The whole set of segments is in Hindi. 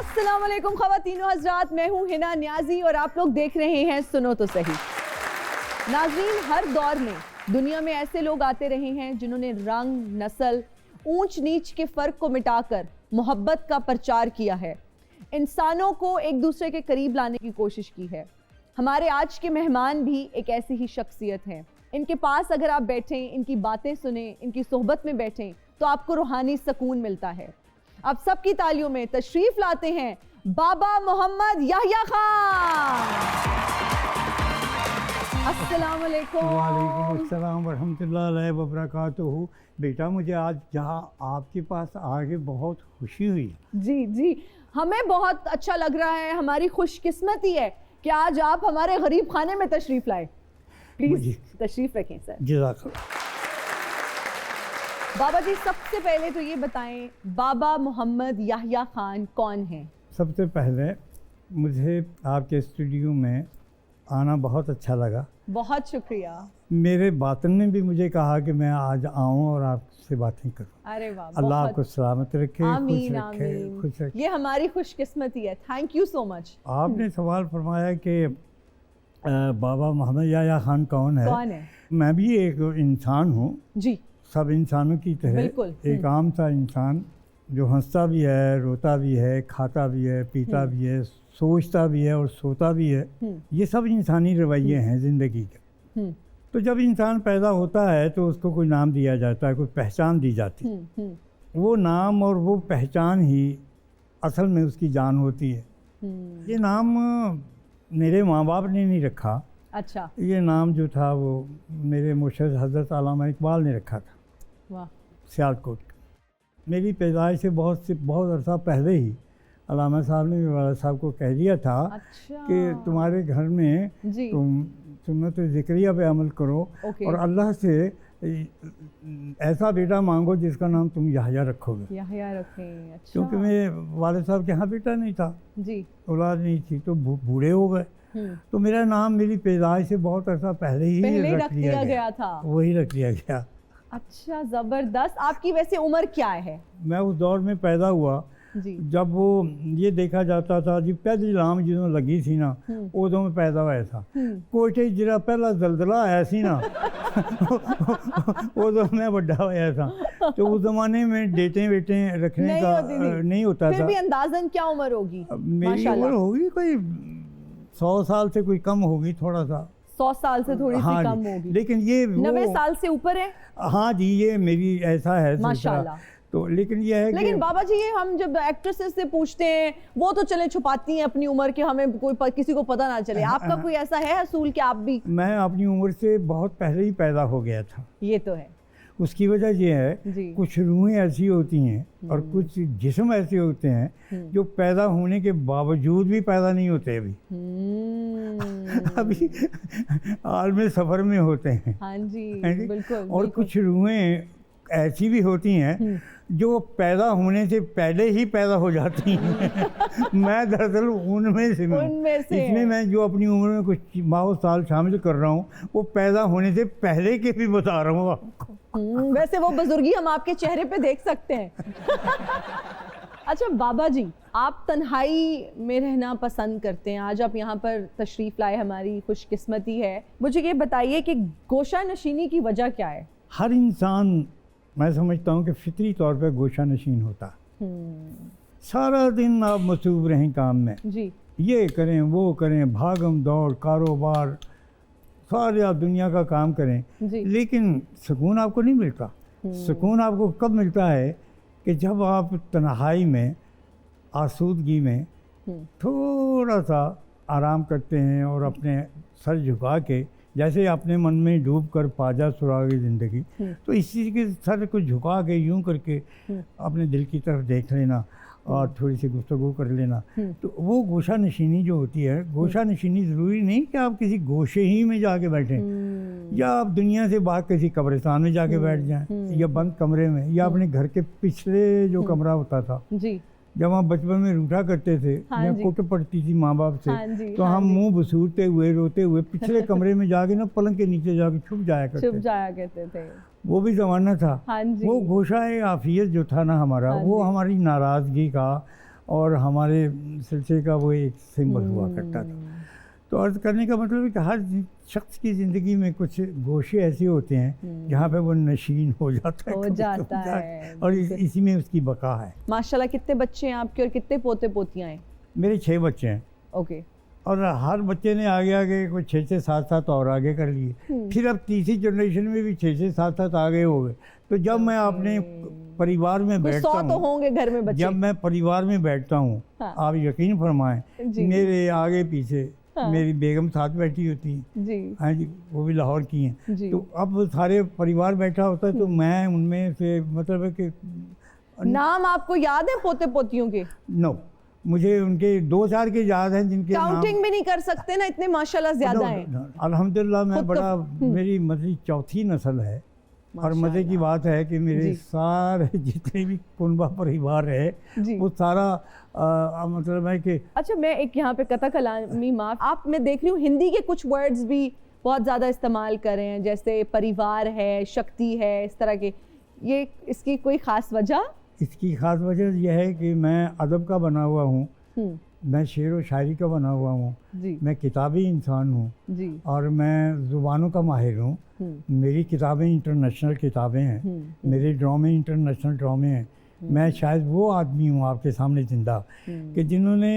अस्सलाम वालेकुम ख़वातीनो हज़रात, मैं हूँ हिना न्याजी और आप लोग देख रहे हैं सुनो तो सही। नाज़रीन, हर दौर में दुनिया में ऐसे लोग आते रहे हैं जिन्होंने रंग, नस्ल, ऊंच नीच के फ़र्क को मिटाकर मोहब्बत का प्रचार किया है, इंसानों को एक दूसरे के करीब लाने की कोशिश की है। हमारे आज के मेहमान भी एक ऐसी ही शख्सियत हैं। इनके पास अगर आप बैठें, इनकी बातें सुने, इनकी सोहबत में बैठें तो आपको रूहानी सुकून मिलता है। आप सबकी तालियों में तशरीफ लाते हैं बाबा मोहम्मद याह्या खान। अस्सलाम वालेकुम। वालेकुम अस्सलाम वरहमतुल्लाहि व बरकातुहू। बेटा, मुझे आज यहाँ आपके पास आके बहुत खुशी हुई। जी जी, हमें बहुत अच्छा लग रहा है। हमारी खुशकिस्मती है कि आज आप हमारे गरीब खाने में तशरीफ लाए। प्लीज तशरीफ रखें सर। जज़ाकल्लाह। बाबा जी, सबसे पहले तो ये बताएं, बाबा मोहम्मद याह्या खान कौन है? सबसे पहले मुझे आपके स्टूडियो में आना बहुत अच्छा लगा। बहुत शुक्रिया। मेरे बातन ने भी मुझे कहा कि मैं आज आऊँ और आपसे बातें करूँ। अरे वाह, अल्लाह आपको सलामत रखे, आमीन, खुश रखे, आमीन। खुश रखे। ये हमारी खुशकिस्मती है। Thank you so much. आपने सवाल फरमाया कि बाबा मोहम्मद याह्या खान कौन है। कौन है? मैं भी एक इंसान हूँ, जी, सब इंसानों की तरह बिल्कुल। एक आम सा इंसान जो हंसता भी है, रोता भी है, खाता भी है, पीता भी है, सोचता भी है और सोता भी है। ये सब इंसानी रवैये हैं ज़िंदगी के। तो जब इंसान पैदा होता है तो उसको कोई नाम दिया जाता है, कोई पहचान दी जाती है। वो नाम और वो पहचान ही असल में उसकी जान होती है। ये नाम मेरे माँ बाप ने नहीं रखा। अच्छा। ये नाम जो था वो मेरे मुर्शिद हज़रत अल्लामा इकबाल ने रखा था। वाह। सियालकोट। मेरी पैदाइश से बहुत अरसा पहले ही अल्लामा साहब ने मेरे वाला साहब को कह दिया था। अच्छा। कि तुम्हारे घर में जी। तुम सुन्नत ज़िक्रिया पे अमल करो और अल्लाह से ऐसा बेटा मांगो जिसका नाम तुम याह्या रखोगे। याह्या रखें। अच्छा। क्योंकि मेरे वाले साहब के यहाँ बेटा नहीं था, जी, औलाद नहीं थी, तो बूढ़े हो गए। तो मेरा नाम मेरी पैदाइश से बहुत अरसा पहले ही रख दिया गया था। वही रख दिया गया। अच्छा, ज़बरदस्त। आपकी वैसे उम्र क्या है? मैं उस दौर में पैदा हुआ जी। जब वो ये देखा जाता था जी पहली लाम जो लगी थी ना, उदों में पैदा हुआ था। कोटे जरा पहला जलजला आया सी ना उदों मैं बड़ा होया था। तो उस जमाने में डेटें वेटें रखने का नहीं होता था। फिर भी अंदाजन क्या उम्र होगी? मेरी उम्र होगी कोई 100 साल से कोई कम होगी, थोड़ा सा 100 साल से थोड़ी सी कम होगी। लेकिन ये 90 साल से ऊपर है। हाँ जी, ये मेरी ऐसा है माशाल्लाह। तो लेकिन ये है लेकिन बाबा जी, ये हम जब एक्ट्रेसेस से पूछते हैं वो तो चले छुपाती हैं अपनी उम्र के, हमें कोई किसी को पता ना चले। आपका कोई ऐसा है असूल कि आप भी? मैं अपनी उम्र से बहुत पहले ही पैदा हो गया था। ये तो है। उसकी वजह ये है कुछ रूहें ऐसी होती हैं और कुछ जिस्म ऐसे होते हैं जो पैदा होने के बावजूद भी पैदा नहीं होते अभी आलम सफ़र में होते हैं। हाँ जी, बिल्कुल। और कुछ रूहें ऐसी भी होती हैं जो पैदा होने से पहले ही पैदा हो जाती हैं। मैं दरअसल उनमें से इसमें मैं जो अपनी उम्र में कुछ माह साल शामिल कर रहा हूँ वो पैदा होने से पहले के भी बता रहा हूँ आपको। वैसे वो बुजुर्गी हम आपके चेहरे पे देख सकते हैं। अच्छा बाबा जी, आप तन्हाई में रहना पसंद करते हैं। आज आप यहाँ पर तशरीफ़ लाए, हमारी खुशकिस्मती है। मुझे ये बताइए कि गोशा नशीनी की वजह क्या है? हर इंसान, मैं समझता हूँ कि फितरी तौर पर गोशा नशीन होता। सारा दिन आप मसरूफ़ रहें काम में, जी, ये करें वो करें, भागम दौड़, कारोबार, सारे आप दुनिया का काम करें, लेकिन सुकून आपको नहीं मिलता। सुकून आपको कब मिलता है कि जब आप तन्हाई में, आसूदगी में थोड़ा सा आराम करते हैं और अपने सर झुका के, जैसे अपने मन में डूब कर पाजा सुरागे ज़िंदगी, तो इसी के सर को झुका के यूं करके अपने दिल की तरफ देख लेना और थोड़ी सी गुफ्तगू कर लेना, तो वो गोशा नशीनी जो होती है। गोशा नशीनी ज़रूरी नहीं कि आप किसी गोशे ही में जाके बैठें या आप दुनिया से बाहर किसी कब्रिस्तान में जाके बैठ जाएं या बंद कमरे में या अपने घर के पिछले जो कमरा होता था जी, जब हम बचपन में रूठा करते थे, मैं कुट पड़ती थी माँ बाप से, तो हम मुंह बसूरते हुए रोते हुए पिछले कमरे में जाके ना पलंग के नीचे जाके छुप जाया करते थे। वो भी ज़माना था। वो गोशा आफियत जो था ना हमारा, वो हमारी नाराज़गी का, और हमारे सिलसिले का वो एक सिंबल हुआ करता था। तो अर्ज करने का मतलब है कि हर शख्स की ज़िंदगी में कुछ गोशे ऐसे होते हैं जहाँ पे वो नशीन हो जाता है, और इसी में उसकी बका है। माशाल्लाह। कितने बच्चे हैं आपके और कितने पोते पोतियाँ हैं? मेरे 6 बच्चे हैं। ओके। और हर बच्चे ने आगे आगे कोई 6 से 7 और आगे कर लिए। फिर अब तीसरी जनरेशन में भी 6 से 7 आगे हो गए। तो जब मैं अपने परिवार में बैठता हूँ, 100 तो होंगे घर में बच्चे। जब मैं परिवार में बैठता हूँ, हाँ। आप यकीन फरमाएं, मेरे आगे पीछे मेरी बेगम साथ बैठी होती है जी। हाँ जी, वो भी लाहौर की हैं। तो अब सारे परिवार बैठा होता है, तो मैं उनमें से मतलब है कि नाम आपको याद है पोते पोतियों के? नो, मुझे उनके 2-4 के याद हैं जिनके काउंटिंग भी नहीं कर सकते ना, इतने माशाल्लाह ज्यादा हैं। अल्हम्दुलिल्लाह मैं बड़ा, मेरी मतलब चौथी नस्ल है। और मज़े की बात है कि मेरे सारे जितने भी कुनबा परिवार है वो सारा मतलब है कि अच्छा, मैं एक यहाँ पे कथा कलामी माफ, आप मैं देख रही हूँ हिंदी के कुछ वर्ड्स भी बहुत ज़्यादा इस्तेमाल कर रहे हैं, जैसे परिवार है, शक्ति है, इस तरह के। ये इसकी कोई ख़ास वजह? इसकी ख़ास वजह यह है कि मैं अदब का बना हुआ हूँ, मैं शेर व शायरी का बना हुआ हूँ, मैं किताबी इंसान हूँ और मैं ज़ुबानों का माहिर हूँ। मेरी किताबें इंटरनेशनल किताबें हैं, मेरे ड्रामे इंटरनेशनल ड्रामे हैं। मैं शायद वो आदमी हूँ आपके सामने जिंदा कि जिन्होंने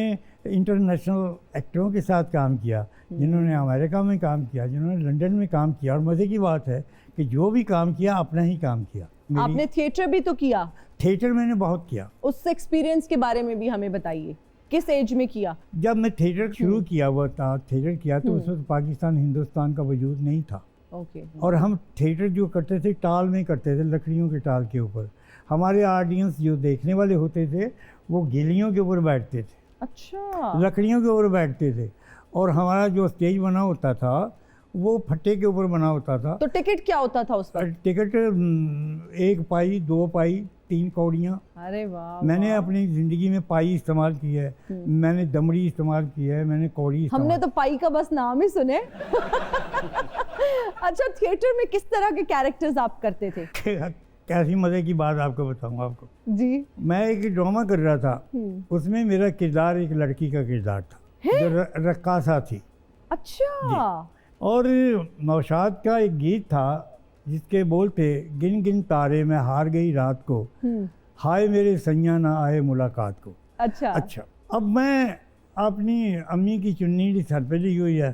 इंटरनेशनल एक्टरों के साथ काम किया, जिन्होंने अमेरिका में काम किया, जिन्होंने लंदन में काम किया। और मज़े की बात है कि जो भी काम किया अपना ही काम किया। आपने थिएटर भी तो किया? थिएटर मैंने बहुत किया। उस एक्सपीरियंस के बारे में भी हमें बताइए, किस एज में किया? जब मैं थिएटर शुरू किया हुआ था, थिएटर किया तो उस वक्त पाकिस्तान हिंदुस्तान का वजूद नहीं था। और हम थिएटर जो करते थे टाल में करते थे, लकड़ियों के टाल के ऊपर। हमारे ऑडियंस जो देखने वाले होते थे वो गिलियों के ऊपर बैठते थे। अच्छा। लकड़ियों के ऊपर बैठते थे। और हमारा जो स्टेज बना होता था वो फट्टे के ऊपर बना होता था। तो टिकट क्या होता था उस पर? टिकट 1 पाई, 2 पाई, 3 कौड़ियाँ। अरे वाह। मैंने अपनी ज़िंदगी में पाई इस्तेमाल की है, मैंने दमड़ी इस्तेमाल की है, मैंने कौड़ी। हमने तो पाई का बस नाम ही सुने। अच्छा, थिएटर में किस तरह के कैरेक्टर्स आप करते थे? कैसी मज़े की बात आपको बताऊँ आपको जी। मैं एक ड्रामा कर रहा था, उसमें मेरा किरदार एक लड़की का किरदार था जो रक्कासा थी। अच्छा। और नौशाद का एक गीत था जिसके बोल थे, गिन गिन तारे मैं हार गई रात को, हाय मेरे सैया ना आए मुलाकात को। अच्छा। अब मैं अपनी अम्मी की चुन्नी सर पे ली हुई है,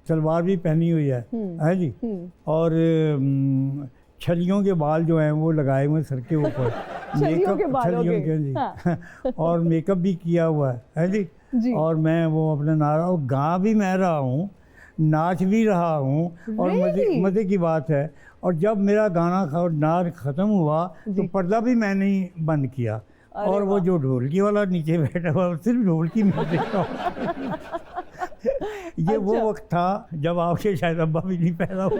सलवार भी पहनी हुई है जी, और छलियों के बाल जो हैं वो लगाए हुए सर के ऊपर। छलियों के बाल, जी। हाँ। और मेकअप भी किया हुआ है जी। और मैं वो अपना नारा और गा भी मैं रहा हूँ, नाच भी रहा हूँ। और मज़े की बात है, और जब मेरा गाना नाच ख़त्म हुआ तो पर्दा भी मैंने ही बंद किया। और वो जो ढोलकी वाला नीचे बैठा हुआ सिर्फ ढोलकी में देखता हूँ। ये वो वक्त था जब आपके शायद अब्बा भी नहीं पैदा हुआ।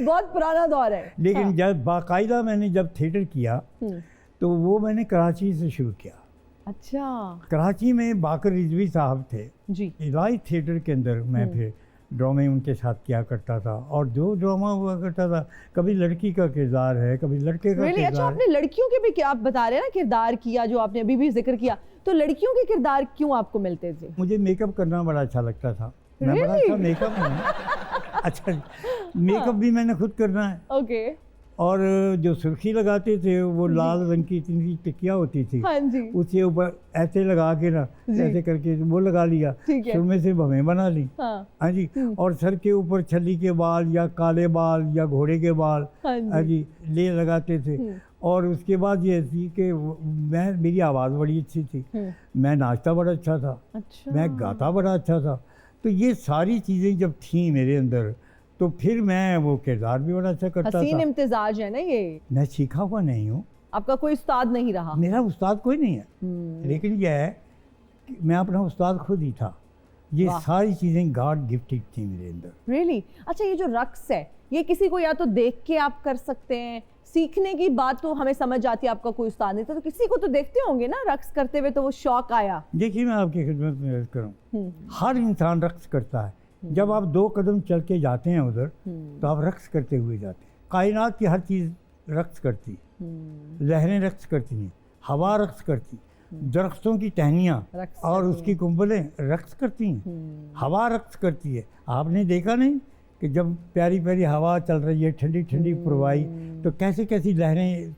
बहुत पुराना दौर है। लेकिन जब बाकायदा मैंने जब थिएटर किया तो वो मैंने कराची से शुरू किया। अच्छा। कराची में बाकर रिजवी साहब थे जी, इलाही थिएटर के अंदर मैं फिर ड्रामे उनके साथ किया करता था। और जो ड्रामा हुआ करता था, कभी लड़की का किरदार है, कभी लड़के का किरदार। अच्छा, आपने लड़कियों के भी क्या आप बता रहे हैं ना किरदार किया, जो आपने अभी भी जिक्र किया, तो लड़कियों के किरदार क्यों आपको मिलते थे? मुझे मेकअप करना बड़ा अच्छा लगता था। मैं बड़ा अच्छा मेकअप हूँ। अच्छा, मेकअप भी मैंने खुद करना है। ओके। और जो सुर्खी लगाते थे वो लाल रंग की इतनी टिकिया होती थी, हाँ जी, उसके ऊपर ऐसे लगा के ना, ऐसे करके वो लगा लिया, सुरमे से भवें बना ली। हाँ जी। और सर के ऊपर छली के बाल या काले बाल या घोड़े के बाल, हाँ जी, ले लगाते थे। और उसके बाद ये थी कि मेरी आवाज़ बड़ी अच्छी थी, मैं नाचता बड़ा अच्छा था। अच्छा। मैं गाता बड़ा अच्छा था। तो ये सारी चीज़ें जब थी मेरे अंदर तो फिर मैं वो किरदार भी बड़ा अच्छा करता था। हसीन इम्तिजाज है ना ये। मैं सीखा हुआ नहीं हूँ। आपका कोई उस्ताद नहीं रहा? मेरा उस्ताद कोई नहीं है, लेकिन यह है कि मैं अपना उस्ताद खुद ही था। ये सारी चीज़ें गॉड गिफ्टेड थी मेरे अंदर। रियली? अच्छा, ये जो रक्स है ये किसी को या तो देख के आप कर सकते हैं, सीखने की बात तो हमें समझ आती है, आपका कोई उस्ताद नहीं था, तो किसी को तो देखते होंगे ना रक्स करते हुए, तो वो शौक आया। देखिए, मैं आपकी खिदमत में अर्ज करूँ, हर इंसान रक्स करता है। जब आप 2 कदम चल के जाते हैं उधर तो आप रक्स करते हुए जाते हैं। कायनात की हर चीज़ रक्स करती है, लहरें रक्स करती हैं, हवा रक्स करती, दरख्तों की टहनियाँ रक्स और करती उसकी कुंबलें रक्स करती हैं, हवा रक्स करती है। आपने देखा नहीं कि जब प्यारी प्यारी हवा चल रही है, ठंडी ठंडी पुरवाई, तो कैसी कैसी लहरें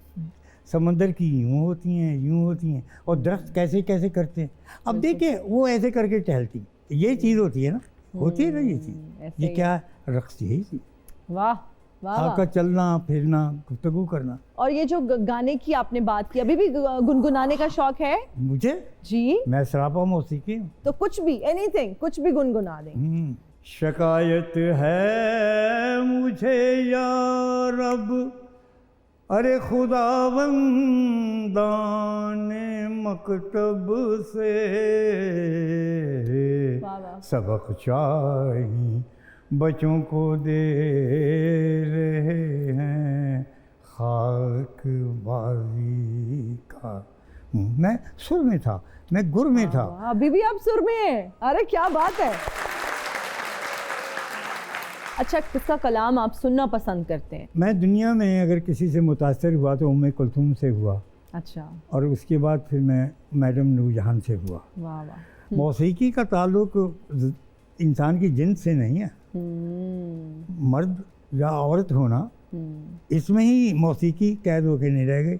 समंदर की यूँ होती हैं, यूँ होती हैं, और दरख्त कैसे कैसे करते हैं। अब देखिए वो ऐसे करके टहलती, ये चीज़ होती है ना, होती है ना ये चीज़, ऐसे ये ही। क्या है, रक्स यही चीज़, वाह वाह आपका चलना फिरना, गुफ्तगू करना। और ये जो गाने की आपने बात की, अभी भी गुनगुनाने का शौक है मुझे, जी? मैं सरापा मौसीकी हूँ। तो कुछ भी, एनीथिंग, कुछ भी गुनगुना दें। शिकायत है मुझे या रब, अरे खुदावंदाने मकतब से, वाह वाह। सबक चाहिए बच्चों को दे रहे हैं खाक बाजी का। मैं सुर में था, मैं गुर में था। वाह, अभी भी आप सुर में हैं, अरे क्या बात है। अच्छा, किसका कलाम आप सुनना पसंद करते हैं? मैं दुनिया में अगर किसी से मुतासर हुआ तो उम्मे कुलथूम से हुआ, अच्छा, और उसके बाद फिर मैं मैडम नूरजहान से हुआ। वाह वाह। मौसीकी का ताल्लुक इंसान की जिन्स से नहीं है, मर्द या औरत होना, इसमें ही मौसीकी कैद होके नहीं रह गई।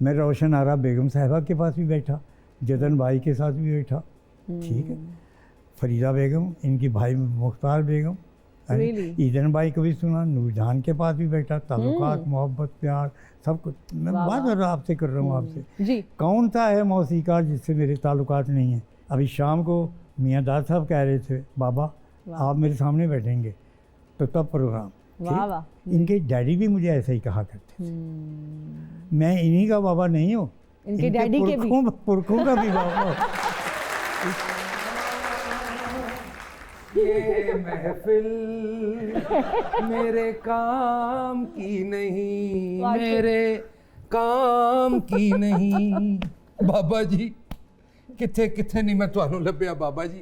मैं रोशन आरा बेगम साहिबा के पास भी बैठा, जतन भाई के साथ भी बैठा, ठीक है, फरीदा बेगम, इनकी भाई मुख्तार बेगम, Really? ईदन भाई को भी सुना, नूरजहान के पास भी बैठा, ताल्लुकात, मोहब्बत, प्यार, सब कुछ। मैं वाह, बात कर रहा आपसे कर रहा हूँ आपसे। जी। कौन सा है मौसीकार जिससे मेरे ताल्लुकात नहीं हैं? अभी शाम को मियाँ दार साहब कह रहे थे, बाबा आप मेरे सामने बैठेंगे, तो तब प्रोग्राम। वाह वाह। इनके डैडी भी मुझे ऐसा ही कहा करते थे। मैं इन्हीं का बाबा नहीं हूँ, इनके डैडी के भी। पुरखों का भी बाबा हूँ। ये महफिल मेरे काम की नहीं, मेरे काम की नहीं। बाबा जी किथे किथे नहीं मैं ਤੁਹਾਨੂੰ ਲੱਭਿਆ बाबा जी।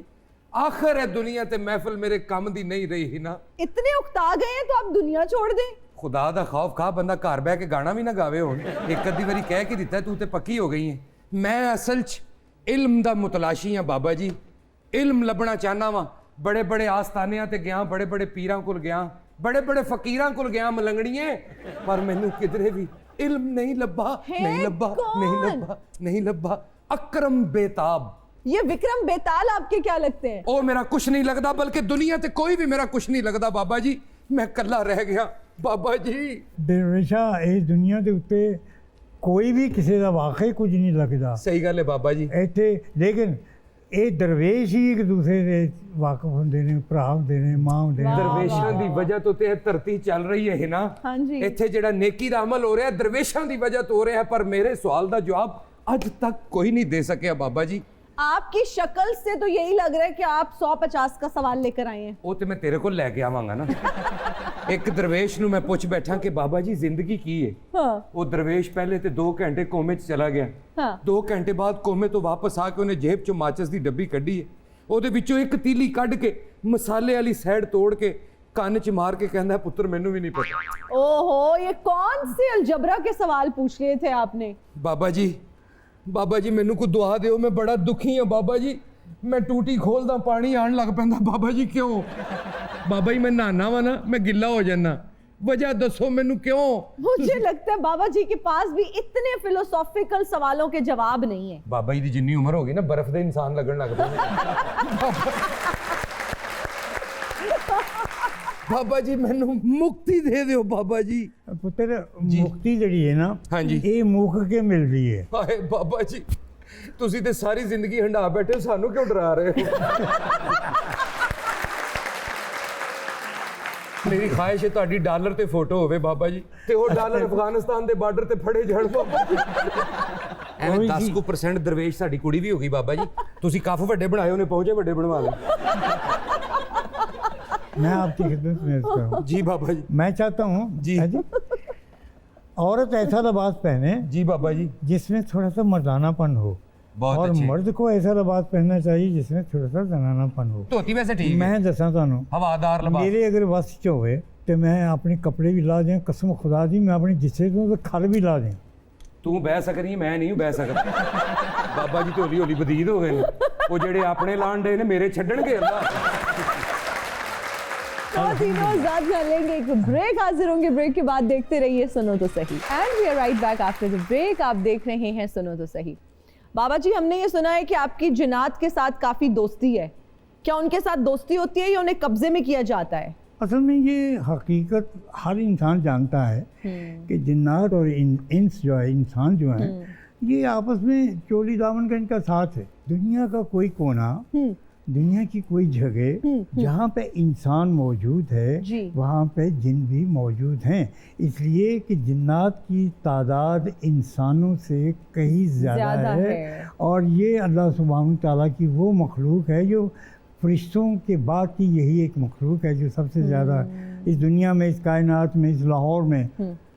आखिर है दुनिया ते महफिल मेरे काम दी नहीं रही ही ना। इतने उकता गए हैं तो आप दुनिया छोड़ दें। खुदा दा खौफ खा बंदा घर बह के गाना भी ना गावे हुण। एक अद्धी वारी कह के दिता तू ते पक्की हो गई है। मैं असल च इल्म दा मुतलाशी हां बाबा जी। इल्म लभना चाहना वा। बड़े बड़े आस्थानियां ते गया, बड़े बड़े पीरां कोल गया, बड़े बड़े फकीरां कोल गया मलंगड़िए, पर मैनू किधरे भी इल्म नहीं लब्भा, नहीं लब्भा, नहीं लब्भा, नहीं लब्भा। अकरम बेताब, ये विक्रम बेताल आपके क्या लगते हैं? ओ मेरा कुछ नहीं लगता, बल्कि दुनिया ते कोई भी मेरा कुछ नहीं लगता बाबा जी। मैं कल्ला रह गया बाबा जी। बेवशा इस दुनिया के उत्ते कोई भी किसी का वाकई कुछ नहीं लगता। सही गल है बाबा जी। ਇੱਥੇ लेकिन ये दरवेश ही एक दूसरे ਦੇ ਵਾਕਫ ਹੁੰਦੇ ਨੇ, ਭਰਾ ਹੁੰਦੇ ਨੇ, ਮਾਂ ਹੁੰਦੇ ਨੇ। ਦਰਵੇਸ਼ਾਂ ਦੀ ਵਜ੍ਹਾ ਤੋਂ ਤੇ ਇਹ ਧਰਤੀ ਚੱਲ ਰਹੀ ਹੈ ਨਾ। ਹਾਂਜੀ। ਇੱਥੇ ਜਿਹੜਾ ਨੇਕੀ ਦਾ ਅਮਲ ਹੋ ਰਿਹਾ ਦਰਵੇਸ਼ਾਂ ਦੀ ਵਜ੍ਹਾ ਤੋਂ ਹੋ ਰਿਹਾ, ਪਰ ਮੇਰੇ ਸਵਾਲ ਦਾ ਜਵਾਬ ਅੱਜ ਤੱਕ ਕੋਈ नहीं दे सकिया बाबा जी। आपकी शक्ल से तो यही लग रहा है कि आप 150 का सवाल लेकर आए हैं। ਉਹ ਤੇ ਮੈਂ ਤੇਰੇ ਕੋਲ ਲੈ ਕੇ ਆਵਾਂਗਾ ਨਾ। ਇੱਕ ਦਰਵੇਸ਼ ਨੂੰ ਮੈਂ ਪੁੱਛ ਬੈਠਾ ਕਿ ਬਾਬਾ ਜੀ ਜ਼ਿੰਦਗੀ ਕੀ ਹੈ। हाँ ਉਹ ਦਰਵੇਸ਼ ਪਹਿਲੇ ਤੇ 2 ਘੰਟੇ ਕੋਮੇ 'ਚ ਚਲਾ ਗਿਆ। हाँ 2 ਘੰਟੇ ਬਾਅਦ ਕੋਮੇ ਤੋਂ ਵਾਪਸ ਆ ਕੇ ਉਹਨੇ ਜੇਬ 'ਚੋਂ ਮਾਚਸ ਦੀ ਡੱਬੀ ਕੱਢੀ ਹੈ। ਉਹਦੇ ਵਿੱਚੋਂ ਇੱਕ ਤੀਲੀ ਕੱਢ ਕੇ ਮਸਾਲੇ ਵਾਲੀ ਸਾਈਡ ਤੋੜ ਕੇ ਕੰਨ 'ਚ ਮਾਰ ਕੇ ਕਹਿੰਦਾ ਪੁੱਤਰ ਮੈਨੂੰ ਵੀ ਨਹੀਂ ਪਤਾ। ओहो, ये कौन से अलजबरा के सवाल पूछ लिए थे आपने? ਬਾਬਾ ਜੀ ਮੈਨੂੰ ਕੋਈ ਦੁਆ ਦਿਓ, ਮੈਂ ਬੜਾ ਦੁਖੀ ਹਾਂ ਬਾਬਾ ਜੀ। ਮੈਂ ਟੂਟੀ ਖੋਲਦਾ ਪਾਣੀ ਆਣ ਲੱਗ ਪੈਂਦਾ ਬਾਬਾ ਜੀ। ਕਿਉਂ ਬਾਬਾ ਜੀ? ਮੈਂ ਨਹਾਣਾ ਵਾ ਨਾ, ਮੈਂ ਗਿੱਲਾ ਹੋ ਜਾਂਦਾ। वजह दसो मैनू क्यों? मुझे लगता है बाबा जी के पास भी इतने फिलोसॉफिकल सवालों के जवाब नहीं है। बाबा जी की जिन्नी उम्र होगी ना बर्फ दे इंसान लगन लग पे। बाबा जी मैनू मुक्ति दे दियो बाबा जी। पुत्र मुक्ति जड़ी है ना, हाँ जी, ये मुख के मिल रही है। हाय बाबा जी तुसी ते सारी जिंदगी हंडा बैठे, सानू क्यों डरा रहे हो? मेरी ख्वाहिश है तुहाडी डॉलर ते फोटो होवे बाबा जी, ते वो डॉलर अफगानिस्तान दे बॉर्डर ते फड़े जाण बाबा जी। एवें 10% दरवेश साडी कुड़ी भी होगी बाबा जी। तुसी कफ वड्डे बनाए उन्हें पहुंचे वड्डे बनवा लो। मैं आपकी खिदमत में अर्ज़ करूं। जी बाबा जी। मैं चाहता हूँ जी औरत ऐसा लिबास पहने जी बाबा जी जिसमें थोड़ा सा मर्दानापन हो, और मर्द को ऐसा लिबास पहनना चाहिए जिसमें थोड़ा सा जनानापन हो। धोती वैसे ठीक है। मैं दसा तुहानू हवादार लिबास मेरे अगर बस च होवे ते मैं अपने कपड़े भी ला दें, कसम खुदा दी मैं अपने जिस्से तो खल भी ला दें, तू बह सकनी मैं नहीं बह सकता बाबा जी तो हौली हौली बदीद हो गए ने वो जेड़े अपने लान डे ने मेरे छड्डणगे तीनों आजाद कर लेंगे, एक ब्रेक, हाजिर होंगे ब्रेक के बाद। देखते रहिए सुनो तो सही and we are right back after the break. आप देख रहे हैं सुनो तो सही। बाबा जी, हमने ये सुना है कि आपकी जिन्नात के साथ काफी दोस्ती है, क्या उनके साथ दोस्ती होती है या उन्हें कब्जे में किया जाता है? असल में ये हकीकत हर इंसान जानता है कि जिन्नात और इंस जो है, इंसान जो है, ये आपस में चोली दामन का इनका साथ है। दुनिया का कोई कोना, दुनिया की कोई जगह जहाँ पे इंसान मौजूद है वहाँ पे जिन भी मौजूद हैं, इसलिए कि जिन्नात की तादाद इंसानों से कहीं ज़्यादा है। और ये अल्लाह सुब्हानहू तआला की वो मखलूक है जो फरिश्तों के बाद की यही एक मखलूक है जो सबसे ज़्यादा इस दुनिया में, इस कायनात में, इस लाहौर में,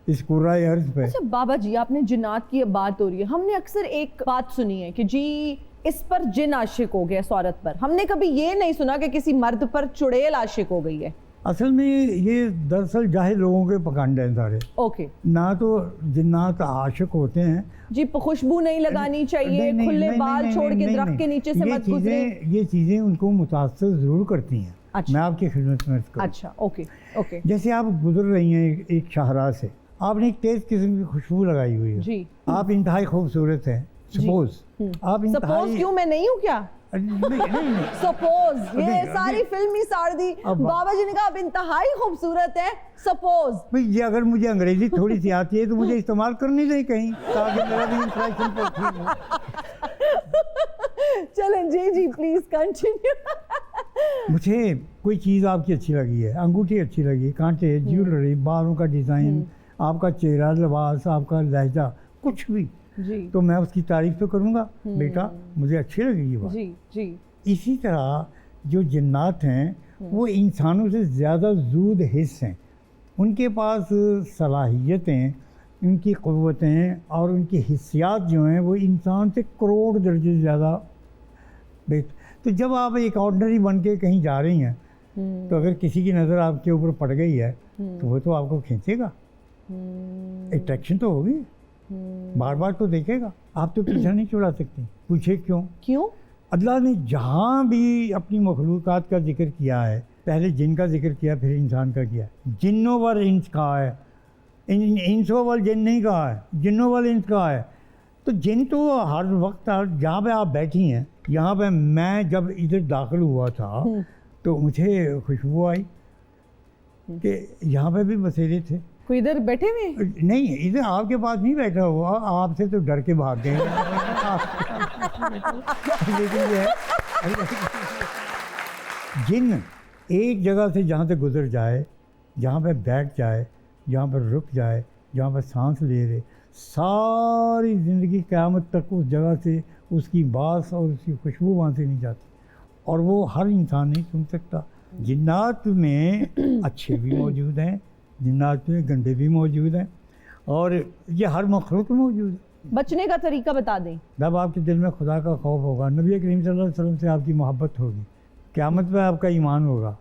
इस कुर्राए अर्ज़ पे। अच्छा बाबा जी, आपने जिन्नात की अब बात हो रही है, हमने अक्सर एक बात सुनी है कि जी इस पर जिन आशिक हो गया, इस औरत पर। हमने कभी ये नहीं सुना कि किसी मर्द पर चुड़ैल आशिक हो गई है। असल में ये दरअसल जाहिल लोगों के पकांडे हैं सारे। ओके। ना तो जिन्नात आशिक होते हैं जी, खुशबू नहीं लगानी चाहिए, खुले बाल छोड़ के दरख्त के नीचे से मत गुजरे, ये चीज़ें उनको मुतासर ज़रूर करती हैं। अच्छा। मैं आपकी खिदमत में करूं। अच्छा, ओके ओके। जैसे आप गुजर रही हैं एक शाहराह से, आपने एक तेज़ किस्म की खुशबू लगाई हुई है जी, आप इंतहाई खूबसूरत हैं, सपोज आप सपोज क्यों, मैं नहीं हूँ क्या? नहीं सपोज, ये सारी फिल्मी सारदी बाबा जी ने कहा आप इंतहाई खूबसूरत है, सपोज। भाई ये अगर मुझे अंग्रेजी थोड़ी सी आती है तो मुझे इस्तेमाल करनी चाहिए कहीं, ताकि मेरा भी इंप्रेशन पर ठीक हो। चलें जी जी, प्लीज कंटिन्यू। मुझे कोई चीज़ आपकी अच्छी लगी है, अंगूठी अच्छी लगी, कांटे, ज्वेलरी, बालों का डिज़ाइन, आपका चेहरा, लिबास, आपका लहजा, कुछ भी जी, तो मैं उसकी तारीफ तो करूँगा, बेटा मुझे अच्छी लगी ये बात। जी जी। इसी तरह जो जिन्नात हैं वो इंसानों से ज़्यादा ज़ूद हिस्स हैं, उनके पास सलाहियतें, उनकी क़ुव्वतें और उनकी हिस्सियात जो हैं वो इंसान से करोड़ दर्जे ज़्यादा बेहतर। तो जब आप एक ऑर्डनरी बन के कहीं जा रही हैं तो अगर किसी की नज़र आपके ऊपर पड़ गई है तो वो तो आपको खींचेगा, अट्रैक्शन तो होगी, बार बार तो देखेगा, आप तो पीछा नहीं छुड़ा सकती। पूछे क्यों? क्यों? अल्लाह ने जहाँ भी अपनी मखलूक़ात का जिक्र किया है, पहले जिन का जिक्र किया फिर इंसान का किया। जिन्नों वल इंस कहा है, इंसों वल जिन नहीं कहा है, जिन्नों वल इंस कहा है। तो जिन तो हर वक्त जहाँ पे आप बैठी हैं, यहाँ पे मैं जब इधर दाखिल हुआ था तो मुझे खुशबू आई कि यहाँ पे भी बसेरे थे। कोई इधर बैठे हुए? नहीं, इधर आपके पास नहीं बैठा हुआ, आपसे तो डर के भाग गए। लेकिन ये है जिन एक जगह से जहाँ से गुजर जाए, जहाँ पे बैठ जाए, जहाँ पर रुक जाए, जहाँ पर सांस ले रहे, सारी ज़िंदगी क़यामत तक उस जगह से उसकी बास और उसकी खुशबू वहाँ से नहीं जाती, और वो हर इंसान नहीं सुन सकता। जिन्नात में अच्छे भी मौजूद हैं, जिन्नात में गंदे भी मौजूद हैं, और ये हर मखलूक में मौजूद है। बचने का तरीका बता दें। जब आपके दिल में खुदा का खौफ होगा, नबी करीम सल्लल्लाहु अलैहि वसल्लम से आपकी मोहब्बत होगी, क़यामत पे आपका ईमान होगा,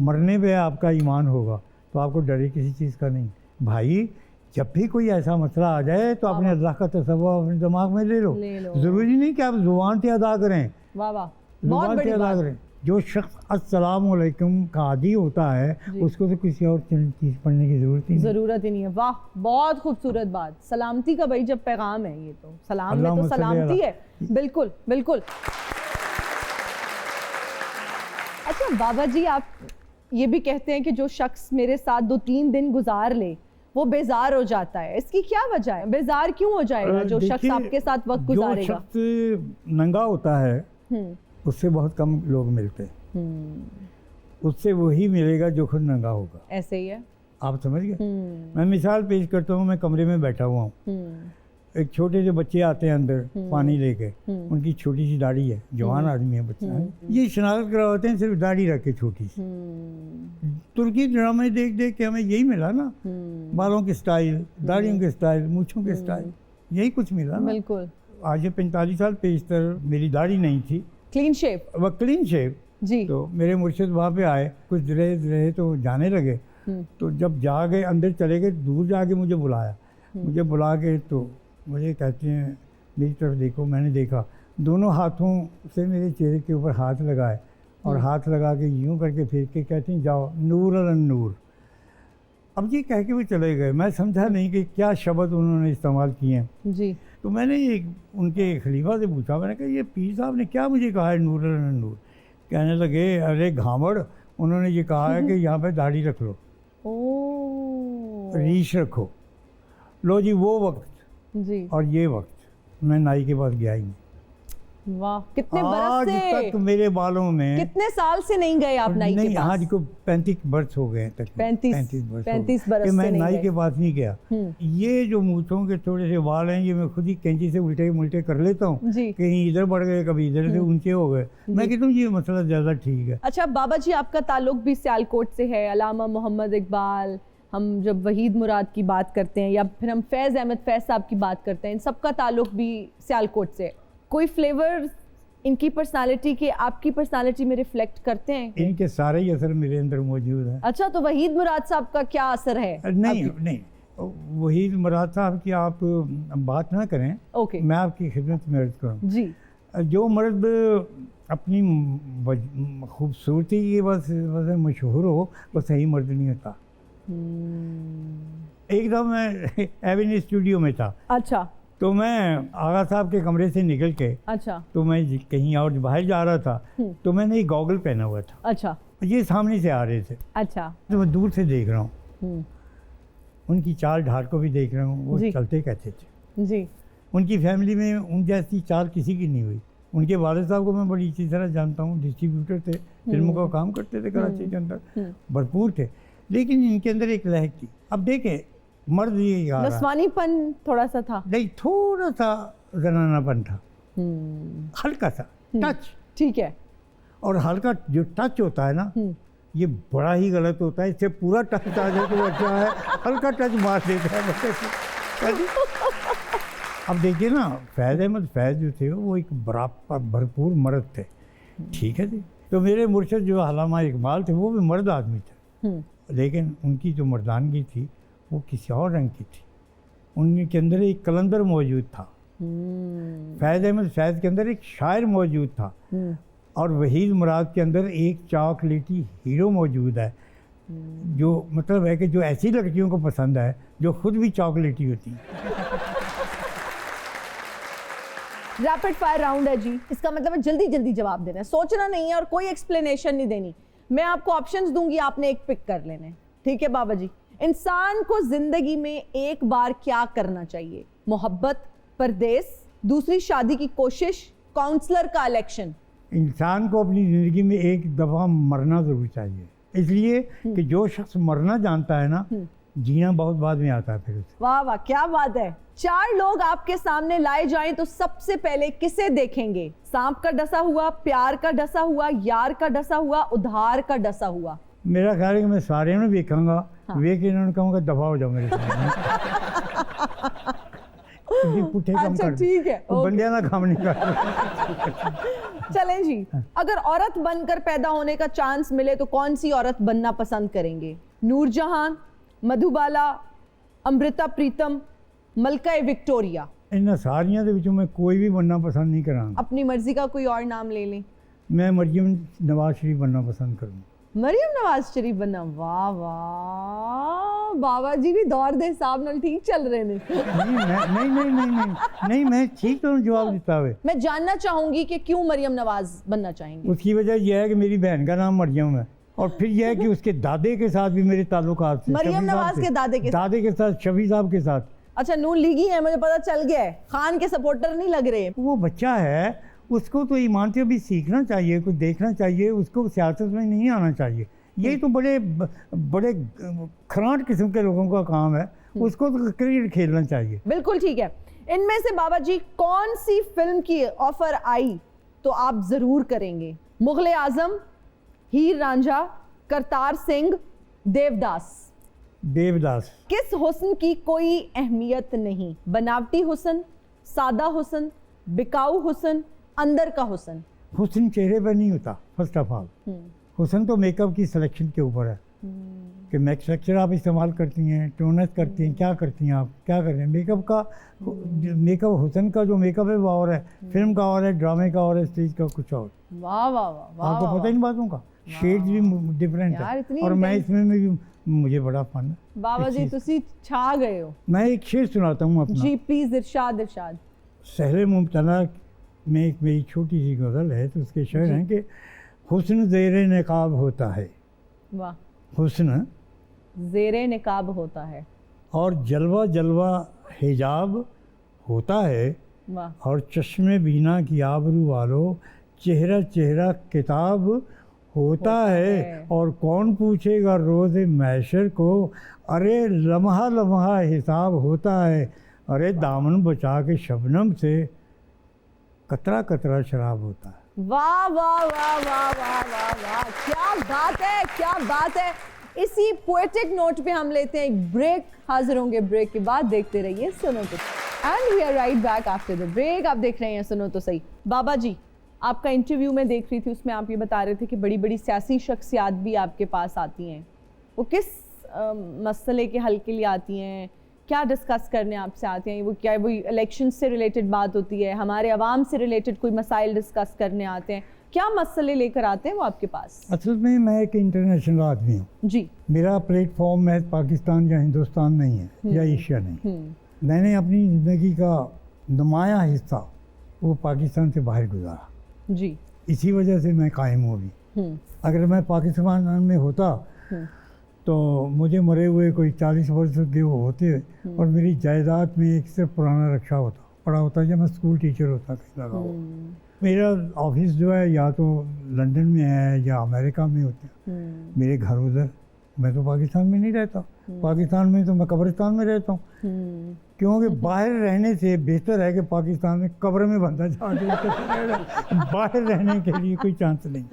मरने पे आपका ईमान होगा, तो आपको डरे किसी चीज़ का नहीं। भाई जब भी कोई ऐसा मसला आ जाए तो अपने अल्लाह का तसव्वुर अपने दिमाग में ले लो। ज़रूरी नहीं कि आप ज़ुबान से अदा करें, वाह वाह, ज़ुबान से अदा करें। जो शख्स अस्सलामु अलैकुम का आदी होता है उसको तो किसी और चीज़ पढ़ने की ज़रूरत ही नहीं है। वाह, बहुत खूबसूरत बात। सलामती का भाई जब पैगाम है, ये तो सलाम में तो सलामती है। बिल्कुल बिल्कुल। अच्छा बाबा जी, आप ये भी कहते हैं कि जो शख्स मेरे साथ 2-3 दिन गुजार ले वो बेजार हो जाता है, इसकी क्या वजह है? बेजार क्यों हो जाएगा जो शख्स आपके साथ वक्त गुजारेगा? जो शख्स नंगा होता है उससे बहुत कम लोग मिलते हैं, उससे वही मिलेगा जो खुद नंगा होगा। ऐसे ही है, आप समझ गए? मैं मिसाल पेश करता हूँ, मैं कमरे में बैठा हुआ हूँ, एक छोटे से बच्चे आते हैं अंदर पानी लेके, उनकी छोटी सी दाढ़ी है, जवान आदमी है बच्चा है, ये शनाख्त करवाते हैं सिर्फ दाढ़ी रख के छोटी सी। तुर्की ड्रामे देख देख के हमें यही मिला ना, बालों के स्टाइल, दाढ़ियों के स्टाइल, मूँछों के स्टाइल, यही कुछ मिला ना। बिल्कुल। आज 45 साल पेशतर मेरी दाढ़ी नहीं थी, क्लीन शेव, वह क्लीन शेव जी। तो मेरे मुर्शिद वहाँ पे आए, कुछ रहे तो जाने लगे, तो जब जा गए अंदर चले गए, दूर जाके मुझे बुलाया, मुझे बुला के तो मुझे कहते हैं मेरी तरफ देखो। मैंने देखा, दोनों हाथों से मेरे चेहरे के ऊपर हाथ लगाए और हाथ लगा के यूं करके फेंक के कहते हैं जाओ नूर अल नूर। अब ये कह के वो चले गए। मैं समझा नहीं कि क्या शब्द उन्होंने इस्तेमाल किए हैं जी। तो मैंने एक उनके खलीफा से पूछा, मैंने कहा ये पीर साहब ने क्या मुझे कहा है नूर अल नूर? कहने लगे अरे घामड़, उन्होंने ये कहा है कि यहाँ पे दाढ़ी रख लो, रीश रखो। लो जी, वो वक्त जी और ये वक्त मैं नाई के पास गया ही नहीं। वाह, कितने आज बरस से, तक मेरे बालों में कितने साल से नहीं गए आप नाई के नहीं, पास? आज को 35 बरस हो गए तक। 35 बरस बरस कि मैं से नहीं नाई गए। के पास नहीं गया। ये जो मूंछों के थोड़े से बाल हैं, ये मैं खुद ही कैंची से उल्टे मुल्टे कर लेता हूँ। जी। कहीं इधर बढ़ गए, कभी इधर से ऊंचे हो गए। मैं कहता हूँ ये मसला ज़्यादा ठीक है। अच्छा बाबा जी, आपका ताल्लुक भी सियालकोट से है। अलामा मोहम्मद इकबाल, हम जब वहीद मुराद की बात करते हैं या फिर हम फैज़ अहमद फैज़ साहब की बात करते हैं, इन सबका ताल्लुक भी सियालकोट से। कोई फ्लेवर इनकी पर्सनालिटी के आपकी पर्सनालिटी में रिफ्लेक्ट करते हैं? इनके सारे ही असर मेरे अंदर मौजूद हैं। अच्छा, तो वहीद मुराद साहब का क्या असर है? नहीं, वहीद मुराद साहब की आप बात ना करें। ओके, मैं आपकी खिदमत में अर्ज करूँ जी। जो मर्द अपनी खूबसूरती की वजह मशहूर हो, वो सही मर्द नहीं होता। एक दफ़ा मैं एवेन्यू स्टूडियो में था। अच्छा। तो मैं आगा साहब के कमरे से निकल के, अच्छा, तो मैं कहीं और बाहर जा रहा था, तो मैंने एक गॉगल पहना हुआ था। अच्छा, ये सामने से आ रहे थे। अच्छा। तो मैं दूर से देख रहा हूँ, उनकी चाल ढाल को भी देख रहा हूँ। वो जी। चलते कहते थे। जी। उनकी फैमिली में उन जैसी चाल किसी की नहीं हुई। उनके वालिद साहब को मैं बड़ी अच्छी तरह जानता हूँ, डिस्ट्रीब्यूटर थे, फिल्मों का काम करते थे कराची के अंदर, भरपूर थे। लेकिन इनके अंदर एक लहक थी। अब देखें, मर्द ये आ रहा, नस्वानीपन थोड़ा सा था। नहीं, थोड़ा सा जनानापन था, हल्का सा टच। ठीक है। और हल्का जो टच होता है ना, ये बड़ा ही गलत होता है। इससे पूरा टच आ जाए तो अच्छा है, हल्का टच मार देता है। अब देखिए ना, फैज़ अहमद फैज़ जो थे वो एक बराबर भरपूर मर्द थे। ठीक है जी। तो मेरे मुर्शिद जो अल्लामा इकबाल थे वो भी मर्द आदमी थे, लेकिन उनकी जो मर्दानगी थी वो किसी और रंग की थी। उनके अंदर एक कलंदर मौजूद था। फैज़ अहमद फैज़ के अंदर एक शायर मौजूद था, और वहीद मुराद के अंदर एक चॉकलेटी हीरो मौजूद है, जो मतलब है कि जो ऐसी लड़कियों को पसंद है जो खुद भी चॉकलेटी होती हैं। रैपिड फायर राउंड है जी। इसका मतलब है जल्दी जल्दी जवाब देना है, सोचना नहीं है और कोई एक्सप्लेनेशन नहीं देनी। मैं आपको ऑप्शंस दूंगी, आपने एक पिक कर लेने हैं। ठीक है बाबा जी? इंसान को जिंदगी में एक बार क्या करना चाहिए? मोहब्बत, परदेस, दूसरी शादी की कोशिश, काउंसलर का इलेक्शन। इंसान को अपनी ज़िंदगी में एक दफ़ा मरना ज़रूर चाहिए, इसलिए कि जो शख्स मरना जानता है ना, जीना बहुत बाद में आता है फिर उसे। वाह वाह, क्या बात है। 4 लोग आपके सामने लाए जाएं तो सबसे पहले किसे देखेंगे? सांप का डसा हुआ, प्यार का डसा हुआ, यार का डसा हुआ, उधार का डसा हुआ। मेरा ख्याल है कि मैं सारे में देखाऊंगा। हाँ। वे कि इन्होंने कहूँगा दफा हो जाओ मेरे सामने। अच्छा ठीक है, बंदिया ना काम नहीं कर। चलें जी। अगर औरत बनकर पैदा होने का चांस मिले तो कौन सी औरत बनना पसंद करेंगे? नूरजहां, मधुबाला, अमृता प्रीतम, मलका विक्टोरिया। इन सारियां दे विचों मैं कोई भी बनना पसंद नहीं करांगा। अपनी मर्जी का कोई और नाम ले लें। मैं मरियम नवाज शरीफ बनना पसंद करूँगा। मरियम नवाज शरीफ बनना? वाह वाह, बाबा जी भी दौर दे हिसाब नाल ठीक चल रहे ने। नहीं, मैं ठीक तो जवाब देता हुए। मैं जानना चाहूंगी कि क्यों मरियम नवाज बनना चाहेंगे? उसकी वजह यह है कि मेरी बहन का नाम मरियम है, और फिर यह है कि उसके दादे के साथ भी मेरे ताल्लुकात थे। मरियम नवाज के दादे के साथ शफी साहब के साथ। अच्छा, नून लीगी है, मुझे पता चल गया है। खान के सपोर्टर नहीं लग रहे। वो बच्चा है, उसको तो ईमान से भी सीखना चाहिए, कुछ देखना चाहिए, उसको सियासत में नहीं आना चाहिए। ये तो बड़े खराट किस्म के लोगों का काम है, उसको तो क्रिकेट खेलना चाहिए। बिल्कुल ठीक है। इनमें से बाबा जी कौन सी फिल्म की ऑफर आई तो आप जरूर करेंगे? मुगले आजम, हीर रांझा, करतार सिंह, देवदास। देवदास। किस हुस्न की कोई अहमियत नहीं? बनावटी हुस्न, सादा हुस्न, बिकाऊ हुस्न, अंदर का हुस्न। हुस्न चेहरे पर नहीं होता, फर्स्ट ऑफ ऑल। हुस्न तो मेकअप की सिलेक्शन के ऊपर है। कि मैक्सलेक्चर आप इस्तेमाल करती हैं, टोनर करती हैं, क्या करती हैं आप, क्या कर रहे हैं? मेकअप का, मेकअप हुसन का जो मेकअप है वो और है, फिल्म का और है, ड्रामे का और है, स्टेज का कुछ और। वाह वाह वाह, आपको पता ही नहीं बातों का, शेड भी डिफरेंट है, और मैं इसमें भी मुझे बड़ा फन है। बाबा जी तुसी छा गए हो। मैं एक शेर सुनाता हूँ अपना। जी प्लीज, इरशाद इरशाद। सहरे मुमतला में एक मेरी छोटी सी गज़ल है, तो उसके शेर हैं कि हुस्न ज़ेरे नकाब होता है। वाह। हुस्न ज़ेरे नकाब होता है, और जलवा जलवा हिजाब होता है। वाह। और चश्मे बीना की आबरू वालों चेहरा चेहरा किताब होता है। और कौन पूछेगा रोज़ महशर को, अरे लम्हा लम्हा हिसाब होता है। अरे दामन बचा के शबनम से कतरा कतरा शराब होता है। वाह वाह वाह वाह वाह वाह वाह, क्या बात है, क्या बात है। इसी पोएटिक नोट पे हम लेते हैं एक ब्रेक, हाजिर होंगे ब्रेक के बाद। देखते रहिए सुनो तो। And we are right back after the break. आप देख रहे हैं सुनो तो सही। बाबा जी, आपका इंटरव्यू में देख रही थी, उसमें आप ये बता रहे थे कि बड़ी बड़ी सियासी शख्सियात भी आपके पास आती हैं। वो किस मसले के हल के लिए आती हैं, क्या डिस्कस करने आपसे आते हैं? वो क्या वो इलेक्शन से रिलेटेड बात होती है, हमारे अवाम से रिलेटेड कोई मसाइल डिस्कस करने आते हैं? क्या मसले लेकर आते हैं वो आपके पास? असल में मैं एक इंटरनेशनल आदमी हूँ जी। मेरा प्लेटफॉर्म महज पाकिस्तान या हिंदुस्तान नहीं है या एशिया नहीं। मैंने अपनी ज़िंदगी का नुमाया हिस्सा वो पाकिस्तान से बाहर गुजारा जी। इसी वजह से मैं कायम हूँ अभी। अगर मैं पाकिस्तान में होता तो मुझे मरे हुए कोई 40 वर्ष के वो होते और मेरी जायदाद में एक सिर्फ पुराना रक्षा होता पड़ा होता, जब मैं स्कूल टीचर होता कहीं लगा हुआ। मेरा ऑफिस जो है या तो लंदन में है या अमेरिका में होते हैं, मेरे घर उधर। मैं तो पाकिस्तान में नहीं रहता। पाकिस्तान में तो मैं कब्रिस्तान में रहता हूँ, क्योंकि बाहर रहने से बेहतर है कि पाकिस्तान में कब्र में बंदा बाहर रहने के लिए कोई चांस नहीं।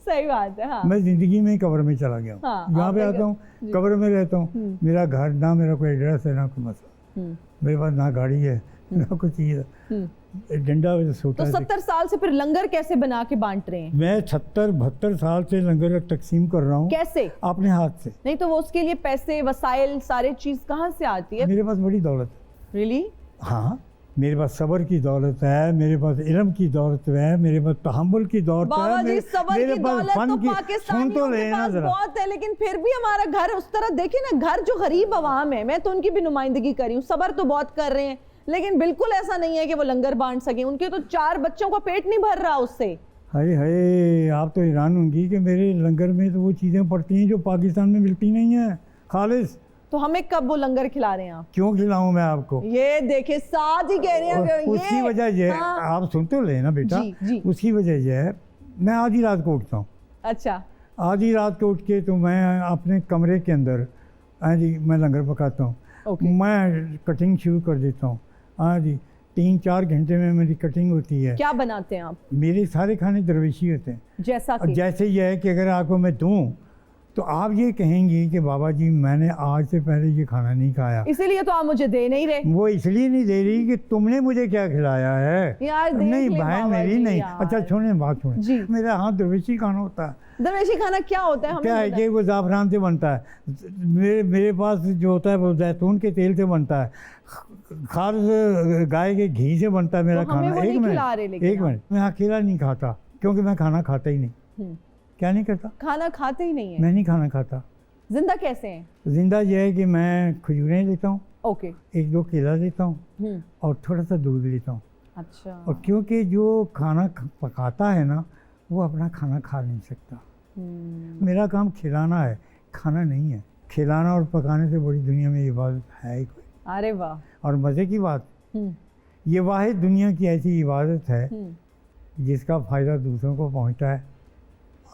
सही बात है। हाँ। मैं जिंदगी में ही कब्र में चला गया हूँ। हाँ, यहाँ पे आता हूँ, कब्र में रहता हूँ। मेरा घर ना, मेरा कोई एड्रेस है ना कोई मसला, मेरे पास ना गाड़ी है ना कुछ चीज़ है, डंडा सोटा। तो 70 साल से फिर लंगर कैसे बना के बांट रहे हैं? मैं 70-72 साल से लंगर तकसीम कर रहा हूँ। कैसे? अपने हाथ से। नहीं तो वो उसके लिए पैसे वसाइल सारे चीज कहाँ से आती है? मेरे पास बड़ी दौलत है। रियली? हाँ, मेरे पास सब्र की दौलत है, मेरे पास इल्म की दौलत है, मेरे पास तहम्मुल की दौलत है। बाबा जी, सब्र की दौलत तो पाकिस्तानियों के पास बहुत है, लेकिन फिर भी हमारा घर उस तरह देखिए ना, घर जो गरीब आवाम है, मैं तो उनकी भी नुमाइंदगी कर रही हूँ, सब्र तो बहुत कर रहे हैं, लेकिन बिल्कुल ऐसा नहीं है कि वो लंगर बांट सके। उनके तो 4 बच्चों का पेट नहीं भर रहा उससे। हाय हाय, आप तो हैरान होंगी कि मेरे लंगर में तो वो चीज़ें पड़ती हैं जो पाकिस्तान में मिलती नहीं है, खालिस। तो हमें कब वो लंगर खिला रहे हैं आप? क्यों खिलाऊं मैं आपको? ये देखिए साथ ही कह रहे हैं। उसकी वजह यह है, आप सुनते हो लेना बेटा। जी, जी। उसकी वजह यह है, मैं आधी रात को उठता हूँ। अच्छा। आधी रात को उठ के तो मैं अपने कमरे के अंदर, हाँ जी, मैं लंगर पकाता हूँ। मैं कटिंग शुरू कर देता हूँ। हाँ जी, 3-4 घंटे में मेरी कटिंग होती है। क्या बनाते हैं आप? मेरे सारे खाने दरवेशी होते हैं। जैसा कि? जैसे यह है कि अगर आपको मैं दूँ तो आप ये कहेंगी कि बाबा जी मैंने आज से पहले ये खाना नहीं खाया, इसीलिए तो आप मुझे दे नहीं रहे। वो इसलिए नहीं दे रही कि तुमने मुझे क्या खिलाया है। यार नहीं बहन मेरी नहीं। अच्छा सुने बात सुने, मेरा हाथ दरवेशी खाना होता है। दरवेशी खाना क्या होता है? क्या है कि वो ज़ाफ़रान से बनता है। मेरे पास जो होता है वो जैतून के तेल से बनता है, खास गाय के घी से बनता है मेरा खाना। एक मिनट, मैं अकेला नहीं खाता, क्योंकि मैं खाना खाता ही नहीं। क्या नहीं करता? खाना खाते ही नहीं है? मैं नहीं खाना खाता। जिंदा कैसे हैं? जिंदा यह है कि मैं खजूरें लेता हूँ, ओके, 1-2 केला लेता हूँ और थोड़ा सा दूध लेता हूँ। अच्छा। और क्योंकि जो खाना पकाता है ना, वो अपना खाना खा नहीं सकता। मेरा काम खिलाना है, खाना नहीं है। खिलाना और पकाने से बड़ी दुनिया में इबादत है ही कोई। अरे वाह। और मज़े की बात, ये वाहिद दुनिया की ऐसी इबादत है जिसका फ़ायदा दूसरों को पहुँचता है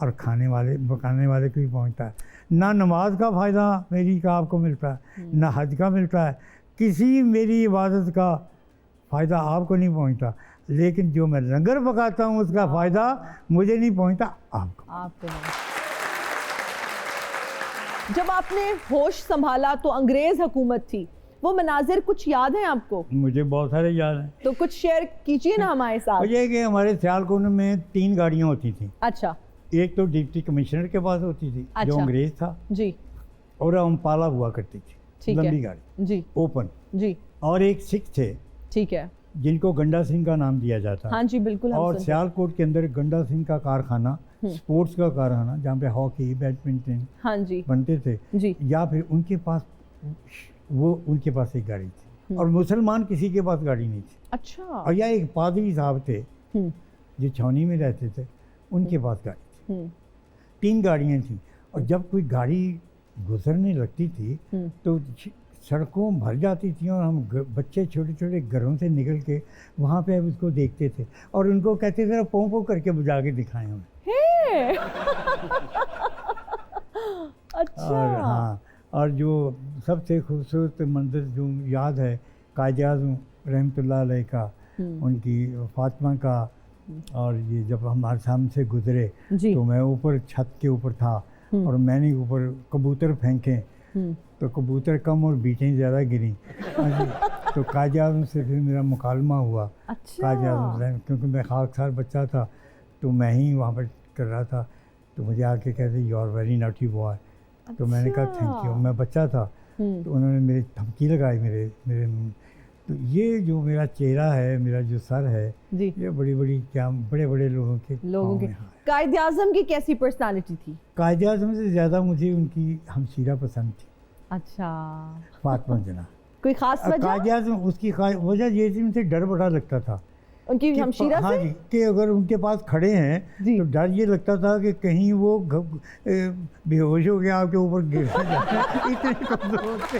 और खाने वाले पकाने वाले को भी पहुँचता है। ना नमाज का फ़ायदा मेरी का आपको मिलता है, ना हज का मिलता है, किसी मेरी इबादत का फ़ायदा आपको नहीं पहुँचता। लेकिन जो मैं लंगर पकाता हूँ उसका फ़ायदा मुझे नहीं पहुँचता, आपको। जब आपने होश संभाला तो अंग्रेज़ हुकूमत थी, वो मनाजिर कुछ याद है आपको? मुझे बहुत सारे याद हैं। तो कुछ शेयर कीजिए ना हमारे साथ। ये कि हमारे सियालकोट में 3 गाड़ियाँ होती थी। अच्छा। एक तो डिप्टी कमिश्नर के पास होती थी, अच्छा। जो अंग्रेज था जी। और अम्पाला हुआ करती थी, ठीक है लंबी गाड़ी जी ओपन, जी और एक सिख थे ठीक है जिनको गंडा सिंह का नाम दिया जाता हाँ जी बिल्कुल हम और सुनते हैं। सियालकोट के अंदर गंडा सिंह का कारखाना, स्पोर्ट्स का कारखाना जहाँ पे हॉकी बैडमिंटन हाँ जी बनते थे, जी या फिर उनके पास उनके पास एक गाड़ी थी, और मुसलमान किसी के पास गाड़ी नहीं थी। अच्छा और या एक पादरी साहब थे हम्म, जो छावनी में रहते थे, उनके पास गाड़ी थी। हम्म, 3 गाड़ियाँ थीं, और जब कोई गाड़ी गुजरने लगती थी हम्म। तो सड़कों भर जाती थी, और हम बच्चे छोटे छोटे घरों से निकल के वहाँ पे उसको देखते थे और उनको कहते थे पों पों करके बुझा के दिखाएं हमें। हे! और अच्छा हाँ, और जो सबसे खूबसूरत मंजर जो याद है कायद आज़म रहमतुल्लाह अलैह का, उनकी फातिमा का, और ये जब हमारे सामने से गुजरे जी तो मैं ऊपर छत के ऊपर था और मैंने ऊपर कबूतर फेंके तो कबूतर कम और बीटें ज़्यादा गिरी। हाँ जी, तो कायद आज़म से फिर मेरा मुकालमा हुआ। कायद आज़म से, क्योंकि मैं खाकसार बच्चा था तो मैं ही वहाँ पर कर रहा था, तो मुझे आके कहते you are very naughty boy. तो मैंने कहा थैंक यू, मैं बच्चा था तो उन्होंने मेरी धमकी लगाई मेरे तो ये जो मेरा चेहरा है, मेरा जो सर है, जी ये बड़े बड़े लोगों के लोगों के। कायद आज़म की कैसी पर्सनालिटी थी? कायद आज़म से ज़्यादा मुझे उनकी हमशीरा पसंद थी, अच्छा फातिमा जना। कोई खास वजह? कायद आज़म उसकी वजह ये थी, मुझे डर बड़ा लगता था उनकी कि हमशीरा हाँ से? जी, कि अगर उनके पास खड़े हैं जी। तो डर ये लगता था कि कहीं वो बेहोश हो गया आपके ऊपर गिर जाए। इतने कमजोर थे।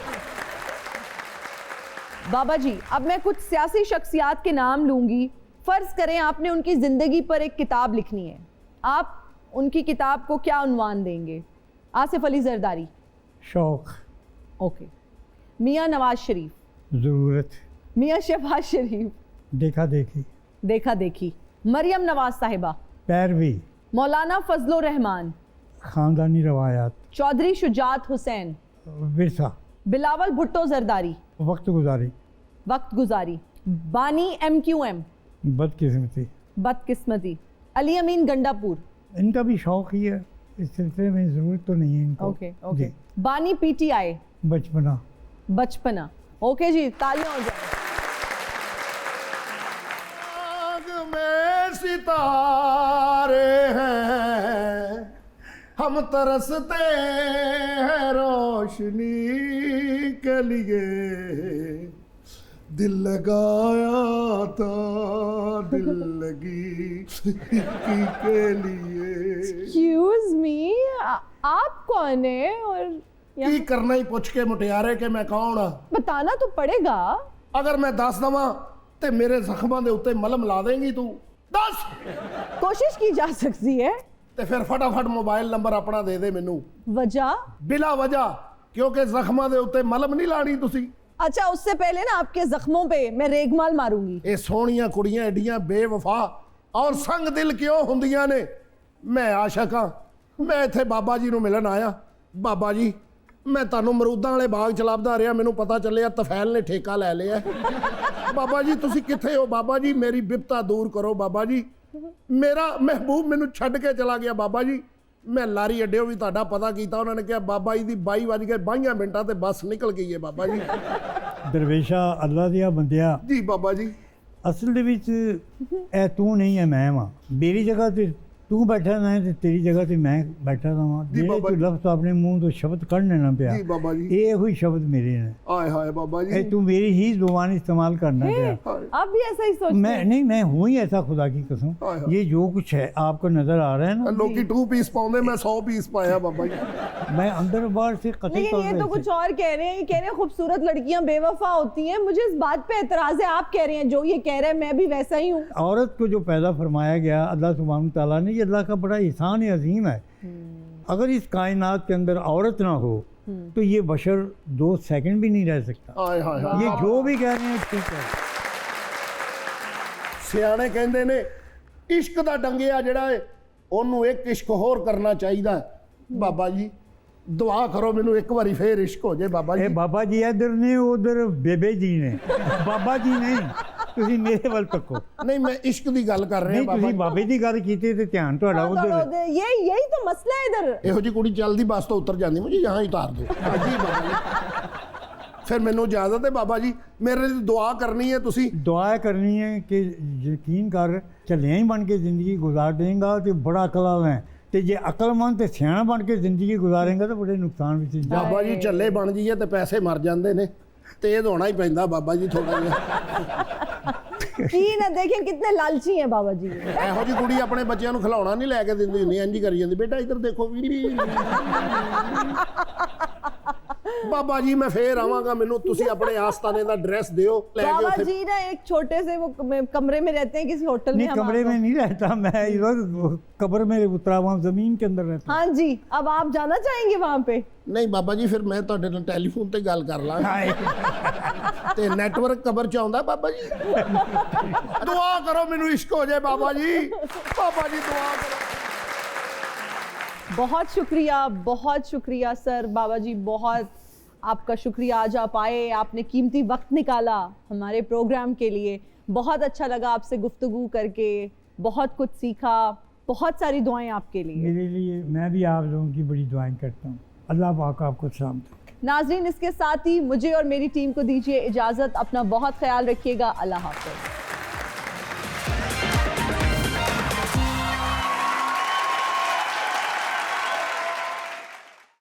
बाबा जी अब मैं कुछ सियासी शख्सियात के नाम लूंगी। फर्ज करें आपने उनकी जिंदगी पर एक किताब लिखनी है, आप उनकी किताब को क्या उन्वान देंगे? आसिफ अली जरदारी। शौक, ओके। मियाँ नवाज शरीफ। ज़रूरत, मियाँ शहबाज शरीफ। देखा देखी, देखा देखी। मरियम नवाज साहिबा। पैरवी, मौलाना फजलो रहमान। ख़ानदानी रवायात, चौधरी शुजात हुसैन। विरसा, बिलावल भुट्टो जरदारी। वक्त गुजारी, वक्त गुजारी। बानी MQM। बदकिस्मती। बदकिस्मती। अली अमीन गंडापुर। इनका भी शौक ही है, इस सिलसिले में ज़रूरत तो नहीं है इनको। Okay okay. जी। बानी PTI। बचपना। बचपना। ओके जी, तालियां हो जाए। आग में सितारे हैं, हम तरसते हैं रोशनी के लिए, दिल लगाया था दिल लगी के लिए। एक्सक्यूज मी, आप कौन है? और की करना ही पूछ के मुटियारे के मैं कौन हाँ? बताना तो पड़ेगा। अगर मैं दस दवा ते मेरे जख्मां दे उत्ते मलम ला देंगी तू? दस कोशिश की जा सकती है। ते फिर फटाफट मोबाइल नंबर अपना दे दे मैनू। वजह? बिला वजह, क्योंकि जख्मां दे उत्ते मलम नहीं लानी तुसी। अच्छा, उससे पहले ना आपके जख्मों पे मैं रेगमाल मारूंगी। ये सोहणियां कुड़ियां एडियां बेवफा और संग दिल क्यों हुंदियां ने? मैं आशक हाँ, मैं इत्थे बाबा जी नूं मिलन आया। बाबा जी, मैं तुहानूं मरूदां वाले बाग च लभदा रहा, मैनूं पता चलिया तफैल ने ठेका लै लिया। बाबा जी तुसी कित्थे हो? बाबा जी मेरी बिपता दूर करो। बाबा जी मेरा महबूब मैनूं छड्ड के चला गया। बाबा जी मैं लारी अड्डे भी तुहाडा पता किया, उन्होंने कहा बाबा जी की 22:22 मिनटां ते बस निकल गई है। बाबा जी दरवेशा अल्लाह दिया बंदिया, जी बाबा जी असल दे विच ए तू नहीं है मैं वां। मेरी जगह ते तू बैठा ना है, तेरी जगह ते मैं बैठा था वहाँ। जी जेड़े बाबा तू जी। लफ्ज़ अपने मुंह तो शब्द कढ़ने ना पिया, जी बाबा जी। ये हुई शब्द मेरे ने। आए हाय बाबा ए जी। तू मेरी ही जुबान इस्तेमाल करना पिया। हाय आप भी ऐसा ही सोचते मैं हैं? नहीं, मैं हूँ ही ऐसा, खुदा की कसम। हाय हाय। ये जो कुछ है आपको नजर आ रहा है ना, लोकी 2 पीस पाउंदे, मैं 100 पीस पाया बाबा जी। मैं अंदर बाहर से कतई लेकिन ये तो कुछ और कह रहे हैं। ये कह रहे हैं खूबसूरत लड़कियां बेवफा होती हैं। मुझे इस बात पे एतराज है। आप कह रहे हैं जो ये कह रहे हैं मैं भी वैसा ही हूँ। औरत को जो पैदा फरमाया गया अल्लाह सुब्हानहू तआला ने, ये अल्लाह का बड़ा एहसान है, अजीम है। अगर इस कायनात के अंदर औरत ना हो तो ये बशर 2 सेकंड भी नहीं रह सकता। आए हाय हाय। ये जो भी कह रहे हैं ठीक है। सियाने कहंदे ने इश्क दा डंगिया जिहड़ा है ओनू एक इश्क होर करना चाहिदा है। बाबा जी दुआ करो मैनू एक बारी फिर इश्क हो जाए। बाबा ए जी बाबा जी इधर ने, उधर बेबे जी ने, बाबा जी नहीं। ਤੁਸੀਂ ਮੇਰੇ ਵੱਲ ਤੱਕੋ। ਨਹੀਂ ਮੈਂ ਇਸ਼ਕ ਦੀ ਗੱਲ ਕਰ ਰਿਹਾ ਨਹੀਂ ਬਾਬਾ ਤੁਸੀਂ ਬਾਬੇ ਦੀ ਗੱਲ ਕੀਤੀ ਤੇ ਧਿਆਨ ਤੁਹਾਡਾ ਉਧਰ। यही तो मसला है इधर। ਇਹੋ ਜੀ ਕੁੜੀ ਚੱਲਦੀ ਬੱਸ ਤੋਂ ਉਤਰ ਜਾਂਦੀ, ਮੁਝੇ ਯਹਾਂ ਹੀ ਉਤਾਰ ਦਿਓ ਜੀ ਬਾਬਾ ਜੀ। ਫਿਰ ਮੈਨੂੰ ਇਜਾਜ਼ਤ ਹੈ ਬਾਬਾ ਜੀ, ਮੇਰੇ ਲਈ ਦੁਆ ਕਰਨੀ ਹੈ ਤੁਸੀਂ। ਦੁਆ ਕਰਨੀ ਹੈ ਕਿ ਯਕੀਨ ਕਰ ਝੱਲਿਆਂ ਹੀ ਬਣ ਕੇ ਜ਼ਿੰਦਗੀ ਗੁਜ਼ਾਰ ਦੇਂਗਾ ਤੇ ਬੜਾ ਅਕਲ ਹੈ, ਤੇ ਜੇ ਅਕਲਮੰਦ ਤੇ ਸਿਆਣਾ ਬਣ ਕੇ ਜ਼ਿੰਦਗੀ ਗੁਜ਼ਾਰੇਗਾ ਤਾਂ ਬੜੇ ਨੁਕਸਾਨ ਵਿੱਚ ਬਾਬਾ ਜੀ ਝੱਲੇ ਬਣ ਜਾਈਏ ਤੇ ਪੈਸੇ ਮਰ ਜਾਂਦੇ ਨੇ, ਤੇਜ਼ ਹੋਣਾ ਹੀ ਪੈਂਦਾ ਬਾਬਾ ਜੀ ਥੋੜਾ ਜਿਹਾ। की ना देखें कितने लालची हैं बाबा जी। ਇਹੋ ਜੀ ਕੁੜੀ ਆਪਣੇ ਬੱਚਿਆਂ ਨੂੰ ਖਿਲਾਉਣਾ ਨਹੀਂ ਲੈ ਕੇ ਦਿੰਦੀ ਹੁੰਦੀ, ਇੰਝ ਹੀ ਕਰੀ ਜਾਂਦੀ, ਬੇਟਾ ਇੱਧਰ ਦੇਖੋ ਵੀ। ਬਾਬਾ ਜੀ ਮੈਂ ਫੇਰ ਆਵਾਂਗਾ, ਮੈਨੂੰ ਤੁਸੀਂ ਆਪਣੇ ਆਸਤਾਨੇ ਦਾ ਐਡਰੈਸ ਦਿਓ, ਲੈ ਕੇ बाबा ਉੱਥੇ। जी ना एक छोटे से वो कमरे में रहते हैं किसी होटल में। नहीं हम कमरे आपको- में नहीं रहता मैं, इधर कब्र में उतरा हुआ जमीन के अंदर रहता। हाँ जी, अब आप जाना चाहेंगे वहाँ पे? ਨਹੀਂ ਬਾਬਾ ਜੀ ਫਿਰ ਮੈਂ ਤੁਹਾਡੇ ਨਾਲ ਟੈਲੀਫੋਨ ਤੇ ਗੱਲ ਕਰ ਲਾਂ, ਤੇ ਨੈਟਵਰਕ ਕਬਰ ਚ ਆਉਂਦਾ ਬਾਬਾ ਜੀ। ਦੁਆ ਕਰੋ ਮੈਨੂੰ ਇਸ਼ਕ ਹੋ ਜਾਏ ਬਾਬਾ ਜੀ, ਬਾਬਾ ਜੀ ਦੁਆ ਕਰੋ। बहुत शुक्रिया सर। बाबा जी बहुत आपका शुक्रिया, आज आप आए, आपने कीमती वक्त निकाला हमारे प्रोग्राम के लिए। बहुत अच्छा लगा आपसे गुफ्तगू करके, बहुत कुछ सीखा, बहुत सारी दुआएं आपके लिए। मेरे लिए मैं भी आप लोगों की बड़ी दुआएं करता हूँ। अल्लाह पाक आपको सलामत रखे। नाज़रीन, इसके साथ ही मुझे और मेरी टीम को दीजिए इजाज़त। अपना बहुत ख्याल रखिएगा। अल्लाह हाफ़िज़।